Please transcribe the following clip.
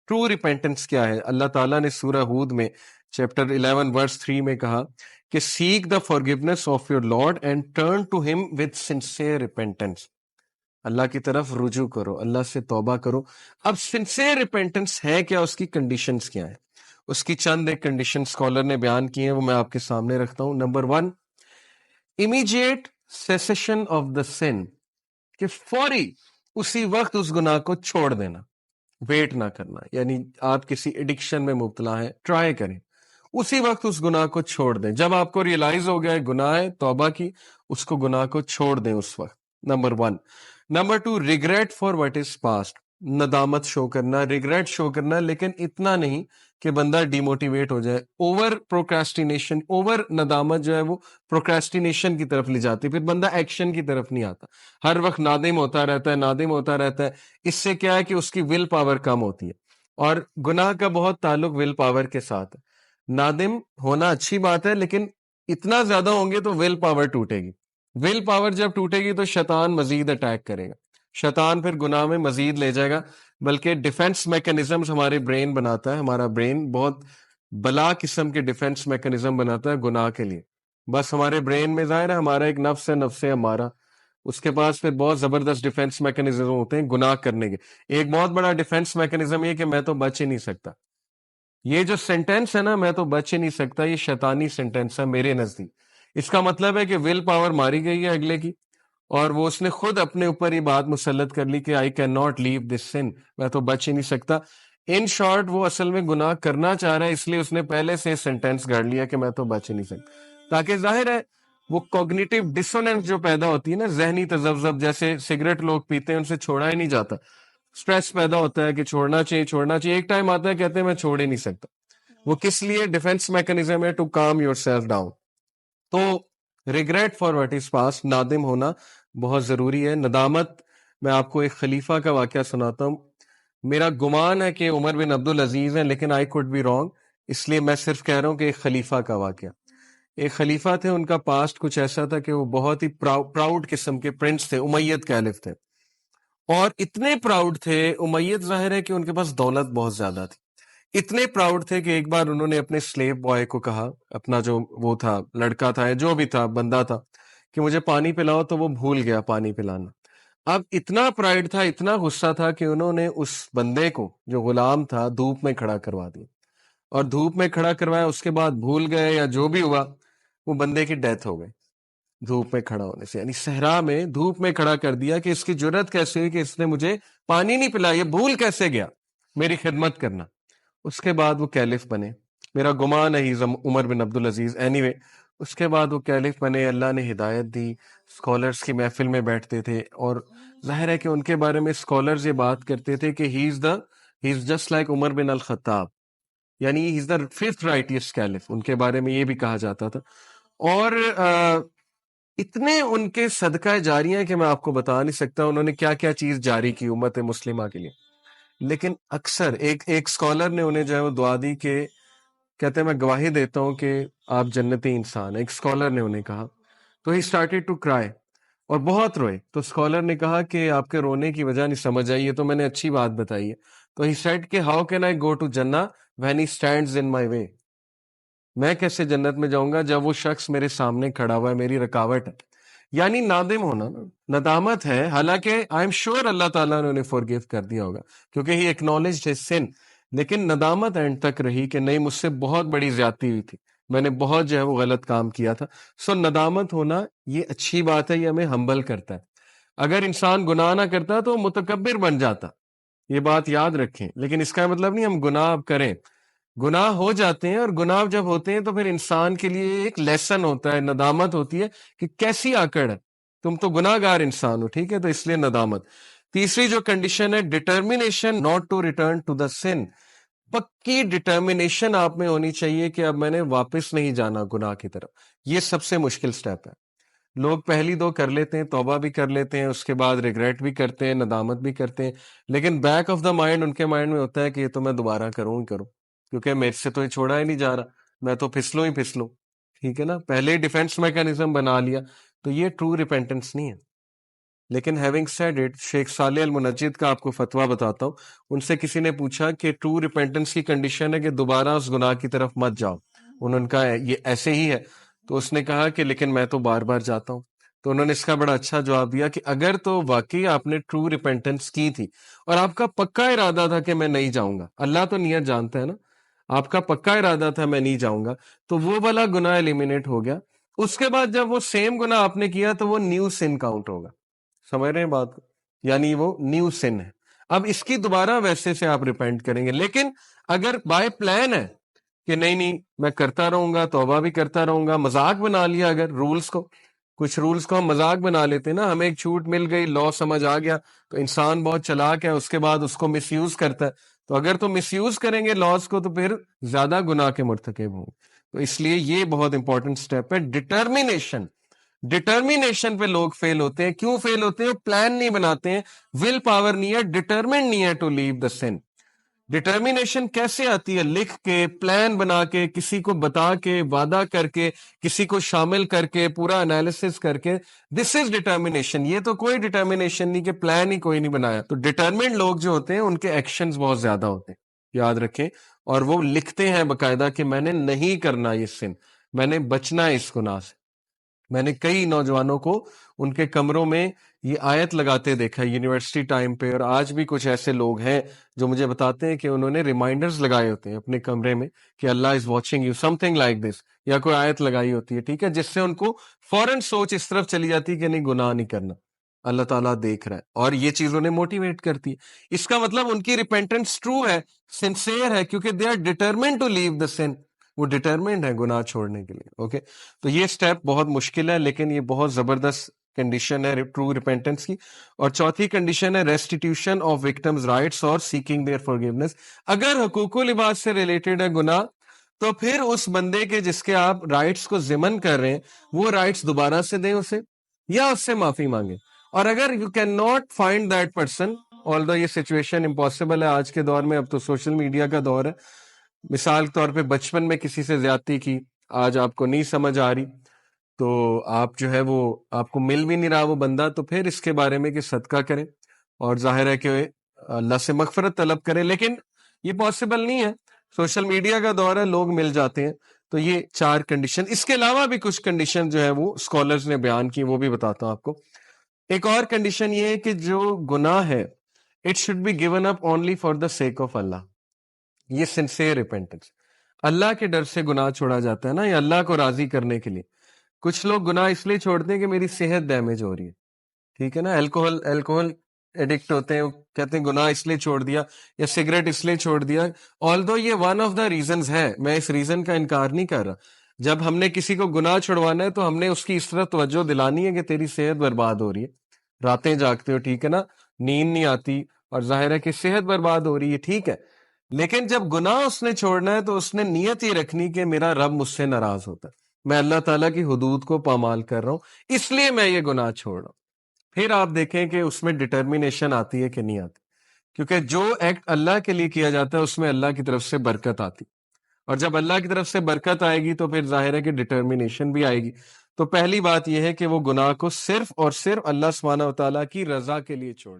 True repentance کیا ہے؟ اللہ تعالیٰ نے سورہ ہود میں چیپٹر 11 ورس 3 میں کہا کہ seek the forgiveness of your Lord and turn to him with sincere repentance. اللہ کی طرف رجوع کرو، اللہ سے توبہ کرو. اب سنسیئر ریپینٹنس ہے کیا؟ اس کی کنڈیشنز کیا ہیں؟ اس کی چند ایک کنڈیشن اسکالر نے بیان کی ہیں، وہ میں آپ کے سامنے رکھتا ہوں. Number 1، immediate cessation of the sin, کہ فوری اسی وقت اس گناہ کو چھوڑ دینا، ویٹ نہ کرنا. یعنی آپ کسی ایڈکشن میں مبتلا ہیں، ٹرائی کریں اسی وقت اس گناہ کو چھوڑ دیں. جب آپ کو ریئلائز ہو گیا ہے گناہ ہے، توبہ کی، اس کو گناہ کو چھوڑ دیں اس وقت. Number 1. Number 2، regret for what is past, ندامت شو کرنا، ریگریٹ شو کرنا، لیکن اتنا نہیں کہ بندہ ڈی موٹیویٹ ہو جائے. اوور پروکراسٹینیشن، اوور ندامت جو ہے وہ پروکراسٹینیشن کی طرف لے جاتی، پھر بندہ ایکشن کی طرف نہیں آتا، ہر وقت نادم ہوتا رہتا ہے، نادم ہوتا رہتا ہے. اس سے کیا ہے کہ اس کی ول پاور کم ہوتی ہے، اور گناہ کا بہت تعلق ول پاور کے ساتھ ہے. نادم ہونا اچھی بات ہے، لیکن اتنا زیادہ ہوں گے تو ول پاور ٹوٹے گی. ول پاور جب ٹوٹے گی تو شیطان مزید اٹیک کرے گا، شیطان پھر گناہ میں مزید لے جائے گا. بلکہ ڈیفenس میکنزمز ہمارے برین بناتا ہے، ہمارا برین بہت بلا قسم کے ڈیفenس میکنزم بناتا ہے گناہ کے لیے. بس ہمارے برین میں ظاہر ہے ہمارا ایک نفس ہے، نفس ہمارا، اس کے پاس پھر بہت زبردست ڈیفenس میکنزم ہوتے ہیں گناہ کرنے کے. ایک بہت بڑا ڈیفenس میکنزم یہ کہ میں تو بچ ہی نہیں سکتا. یہ جو سینٹینس ہے نا، میں تو بچ ہی نہیں سکتا، یہ شیطانی سینٹینس ہے میرے نزدیک. اس کا مطلب ہے کہ ول پاور ماری گئی ہے اگلے کی، اور وہ اس نے خود اپنے اوپر یہ بات مسلط کر لی کہ آئی کین ناٹ لیو دس سن، میں تو بچ ہی نہیں سکتا. ان شارٹ وہ اصل میں گناہ کرنا چاہ رہا ہے، اس لیے اس نے پہلے سے سینٹینس گاڑ لیا کہ میں تو بچ ہی نہیں سکتا. تاکہ ظاہر ہے وہ کوگنیٹو ڈسوننس جو پیدا ہوتی ہے نا، ذہنی تذبذب، جیسے سگریٹ لوگ پیتے ہیں ان سے چھوڑا ہی نہیں جاتا، سٹریس پیدا ہوتا ہے کہ چھوڑنا چاہیے چھوڑنا چاہیے، ایک ٹائم آتا ہے کہتے ہیں میں چھوڑ ہی نہیں سکتا. وہ کس لیے؟ ڈیفenس میکنزم ہے to calm your self down. تو regret for what is past, نادم ہونا بہت ضروری ہے. ندامت، میں آپ کو ایک خلیفہ کا واقعہ سناتا ہوں. میرا گمان ہے کہ عمر بن عبدالعزیز ہیں، لیکن آئی کوڈ بی رانگ، اس لیے میں صرف کہہ رہا ہوں کہ ایک خلیفہ کا واقعہ. ایک خلیفہ تھے، ان کا پاسٹ کچھ ایسا تھا کہ وہ بہت ہی پراؤڈ قسم کے پرنس تھے، امید کیلف تھے، اور اتنے پراؤڈ تھے. امید ظاہر ہے کہ ان کے پاس دولت بہت زیادہ تھی. اتنے پراؤڈ تھے کہ ایک بار انہوں نے اپنے سلیو بوائے کو کہا، اپنا جو وہ تھا لڑکا تھا یا جو بھی تھا بندہ تھا، کہ مجھے پانی پلاؤ، تو وہ بھول گیا پانی پلانا. اب اتنا پرائڈ تھا، اتنا غصہ تھا کہ انہوں نے اس بندے کو جو غلام تھا دھوپ میں کھڑا کروا دیا، اور دھوپ میں کھڑا کروایا. اس کے بعد بھول گئے یا جو بھی ہوا، وہ بندے کی ڈیتھ ہو گئی دھوپ میں کھڑا ہونے سے. یعنی صحرا میں دھوپ میں کھڑا کر دیا کہ اس کی جرت کیسے ہوئی کہ اس نے مجھے پانی نہیں پلایا، یہ بھول کیسے گیا میری خدمت کرنا. اس کے بعد وہ کیلف بنے، میرا گمان ہے عمر بن عبدالعزیز. اینی وے، اس کے بعد وہ کیلف بنے، اللہ نے ہدایت دی، اسکالرس کی محفل میں بیٹھتے تھے، اور ظاہر ہے کہ ان کے بارے میں اسکالرز یہ بات کرتے تھے کہ ہی از جسٹ لائک عمر بن الخطاب، یعنی ہی از دا ففتھ رائٹیسٹ کیلف، ان کے بارے میں یہ بھی کہا جاتا تھا. اور اتنے ان کے صدقہ جاریہ ہیں کہ میں آپ کو بتا نہیں سکتا انہوں نے کیا کیا چیز جاری کی امت مسلمہ کے لیے. لیکن اکثر ایک اسکالر نے انہیں جو ہے وہ دعا دی کہ کہتے ہیں میں گواہی دیتا ہوں کہ آپ جنتی انسان ہیں. ایک اسکالر نے انہیں کہا، تو ہی اسٹارٹیڈ ٹو کرائے، اور بہت روئے. تو اسکالر نے کہا کہ آپ کے رونے کی وجہ نہیں سمجھ آئی، یہ تو میں نے اچھی بات بتائی ہے. تو ہی سیڈ کہ how can I go to جنہ when he stands in my way, میں کیسے جنت میں جاؤں گا جب وہ شخص میرے سامنے کھڑا ہوا ہے، میری رکاوٹ ہے. یعنی نادم ہونا ندامت ہے، حالانکہ آئی ایم شیور اللہ تعالیٰ نے انہیں فورگیو کر دیا ہوگا کیونکہ ہی ایکنالجڈ ہز سن. لیکن ندامت اینڈ تک رہی کہ نہیں، مجھ سے بہت بڑی زیادتی ہوئی تھی، میں نے بہت جو ہے وہ غلط کام کیا تھا. سو ندامت ہونا یہ اچھی بات ہے، یہ ہمیں ہمبل کرتا ہے. اگر انسان گناہ نہ کرتا تو وہ متکبر بن جاتا، یہ بات یاد رکھیں. لیکن اس کا مطلب نہیں ہم گناہ اب کریں. گناہ ہو جاتے ہیں، اور گناہ جب ہوتے ہیں تو پھر انسان کے لیے ایک لیسن ہوتا ہے، ندامت ہوتی ہے کہ کیسی آکڑ ہے، تم تو گناہ گار انسان ہو، ٹھیک ہے، تو اس لیے ندامت. تیسری جو کنڈیشن ہے، determination not to return to the sin. پکی ڈٹرمینیشن آپ میں ہونی چاہیے کہ اب میں نے واپس نہیں جانا گناہ کی طرف. یہ سب سے مشکل سٹیپ ہے. لوگ پہلی دو کر لیتے ہیں، توبہ بھی کر لیتے ہیں، اس کے بعد ریگریٹ بھی کرتے ہیں، ندامت بھی کرتے ہیں، لیکن back of the mind in کے مائنڈ میں ہوتا ہے کہ یہ تو میں دوبارہ کروں ہی کروں، کیونکہ میرے سے تو یہ چھوڑا ہی نہیں جا رہا، میں تو پھسلوں ہی پھسلوں. ٹھیک ہے نا، پہلے ڈیفenس میکنزم بنا لیا. تو یہ ٹرو ریپینٹنس نہیں ہے. لیکن ہیونگ سیڈ اٹ، شیخ صالح المنجد کا آپ کو فتویٰ بتاتا ہوں. ان سے کسی نے پوچھا کہ ٹرو ریپینٹنس کی کنڈیشن ہے کہ دوبارہ اس گناہ کی طرف مت جاؤ، انہوں نے کہا یہ ایسے ہی ہے. تو اس نے کہا کہ لیکن میں تو بار بار جاتا ہوں. تو انہوں نے اس کا بڑا اچھا جواب دیا کہ اگر تو واقعی آپ نے ٹرو ریپینٹنس کی تھی اور آپ کا پکا ارادہ تھا کہ میں نہیں جاؤں گا، اللہ تو نیت جانتا ہے نا، آپ کا پکا ارادہ تھا میں نہیں جاؤں گا، تو وہ والا گناہ ایلیمینیٹ ہو گیا. اس کے بعد جب وہ سیم گناہ آپ نے کیا تو وہ نیو سن کاؤنٹ ہوگا. سمجھ رہے ہیں بات کو؟ یعنی وہ نیو سن ہے. اب اس کی دوبارہ ویسے سے آپ ریپینٹ کریں گے. لیکن اگر بائی پلان ہے کہ نہیں نہیں میں کرتا رہوں گا، توبہ بھی کرتا رہوں گا، مذاق بنا لیا، اگر رولز کو، کچھ رولز کو ہم مذاق بنا لیتے ہیں نا، ہمیں ایک چھوٹ مل گئی، لا سمجھ آ گیا، تو انسان بہت چلاک ہے، اس کے بعد اس کو مس یوز کرتا ہے. تو اگر تو مس یوز کریں گے لاز کو تو پھر زیادہ گناہ کے مرتکب ہوں گے. تو اس لیے یہ بہت امپورٹنٹ سٹیپ ہے. ڈٹرمینیشن پہ لوگ فیل ہوتے ہیں. کیوں فیل ہوتے ہیں؟ پلان نہیں بناتے ہیں، ول پاور نہیں ہے، ڈٹرمنٹ نہیں ہے to leave the sun. Determination کیسے آتی ہے؟ لکھ کے، پلان بنا کے، کسی کو بتا کے، وعدہ کر کے، کسی کو شامل کر کے، پورا انالیسس کر کے. دس از ڈٹرمینیشن. یہ تو کوئی ڈٹرمینیشن نہیں کہ پلان ہی کوئی نہیں بنایا. تو ڈٹرمنٹ لوگ جو ہوتے ہیں ان کے ایکشنز بہت زیادہ ہوتے ہیں، یاد رکھیں. اور وہ لکھتے ہیں باقاعدہ کہ میں نے نہیں کرنا یہ سن، میں نے بچنا ہے اس گناہ سے. میں نے کئی نوجوانوں کو ان کے کمروں میں یہ آیت لگاتے دیکھا یونیورسٹی ٹائم پہ، اور آج بھی کچھ ایسے لوگ ہیں جو مجھے بتاتے ہیں کہ انہوں نے ریمائنڈرز لگائے ہوتے ہیں اپنے کمرے میں کہ اللہ is watching you, something like this, یا کوئی آیت لگائی ہوتی ہے، ٹھیک ہے، جس سے ان کو فوراً سوچ اس طرف چلی جاتی ہے کہ نہیں گناہ نہیں کرنا، اللہ تعالیٰ دیکھ رہا ہے. اور یہ چیز انہیں موٹیویٹ کرتی ہے. اس کا مطلب ان کی ریپینٹنس ٹرو ہے، سنسیئر ہے، کیونکہ دے آر ڈیٹرمنڈ ٹو لیو دا سن. وہ ڈٹرمنڈ ہے گناہ چھوڑنے کے لیے. اوکے، تو یہ سٹیپ بہت مشکل ہے، لیکن یہ بہت زبردست کنڈیشن ہے ٹرو ریپینٹنس کی. اور چوتھی کنڈیشن ہے ریسٹیٹیوشن آف وکٹمز رائٹس اور سیکنگ دیئر فارگیونیس. اگر حقوق العباد سے ریلیٹڈ ہے گناہ، تو پھر اس بندے کے جس کے آپ رائٹس کو ضمن کر رہے ہیں وہ رائٹس دوبارہ سے دیں اسے، یا اس سے معافی مانگیں. اور اگر you can not find that person, آلدو یہ سچویشن امپاسبل ہے آج کے دور میں، اب تو سوشل میڈیا کا دور ہے. مثال کے طور پہ بچپن میں کسی سے زیادتی کی، آج آپ کو نہیں سمجھ آ رہی، تو آپ جو ہے وہ آپ کو مل بھی نہیں رہا وہ بندہ، تو پھر اس کے بارے میں کہ صدقہ کریں اور ظاہر ہے کہ اللہ سے مغفرت طلب کریں. لیکن یہ پاسبل نہیں ہے، سوشل میڈیا کا دور ہے، لوگ مل جاتے ہیں. تو یہ 4 کنڈیشن. اس کے علاوہ بھی کچھ کنڈیشن جو ہے وہ اسکالرز نے بیان کی، وہ بھی بتاتا ہوں آپ کو. ایک اور کنڈیشن یہ ہے کہ جو گناہ ہے it should be given up only for the sake of اللہ. یہ سنسیئر ریپینٹنس، اللہ کے ڈر سے گناہ چھوڑا جاتا ہے نا، یا اللہ کو راضی کرنے کے لیے. کچھ لوگ گناہ اس لیے چھوڑتے ہیں کہ میری صحت ڈیمیج ہو رہی ہے، ٹھیک ہے نا، الکوہل ایڈکٹ ہوتے ہیں، وہ کہتے ہیں گناہ اس لیے چھوڑ دیا، یا سگریٹ اس لیے چھوڑ دیا. آلدو یہ ون آف دا ریزنز ہے، میں اس ریزن کا انکار نہیں کر رہا. جب ہم نے کسی کو گناہ چھڑوانا ہے تو ہم نے اس کی اس طرح توجہ دلانی ہے کہ تیری صحت برباد ہو رہی ہے، راتیں جاگتے ہو، ٹھیک ہے نا، نیند نہیں آتی، اور ظاہر ہے کہ صحت برباد ہو رہی ہے، ٹھیک ہے. لیکن جب گناہ اس نے چھوڑنا ہے تو اس نے نیت ہی رکھنی کہ میرا رب مجھ سے ناراض ہوتا ہے، میں اللہ تعالیٰ کی حدود کو پامال کر رہا ہوں، اس لیے میں یہ گناہ چھوڑ رہا ہوں. پھر آپ دیکھیں کہ اس میں ڈٹرمینیشن آتی ہے کہ نہیں آتی، کیونکہ جو ایکٹ اللہ کے لیے کیا جاتا ہے اس میں اللہ کی طرف سے برکت آتی، اور جب اللہ کی طرف سے برکت آئے گی تو پھر ظاہر ہے کہ ڈٹرمینیشن بھی آئے گی. تو پہلی بات یہ ہے کہ وہ گناہ کو صرف اور صرف اللہ سبحانہ و تعالیٰ کی رضا کے لیے چھوڑ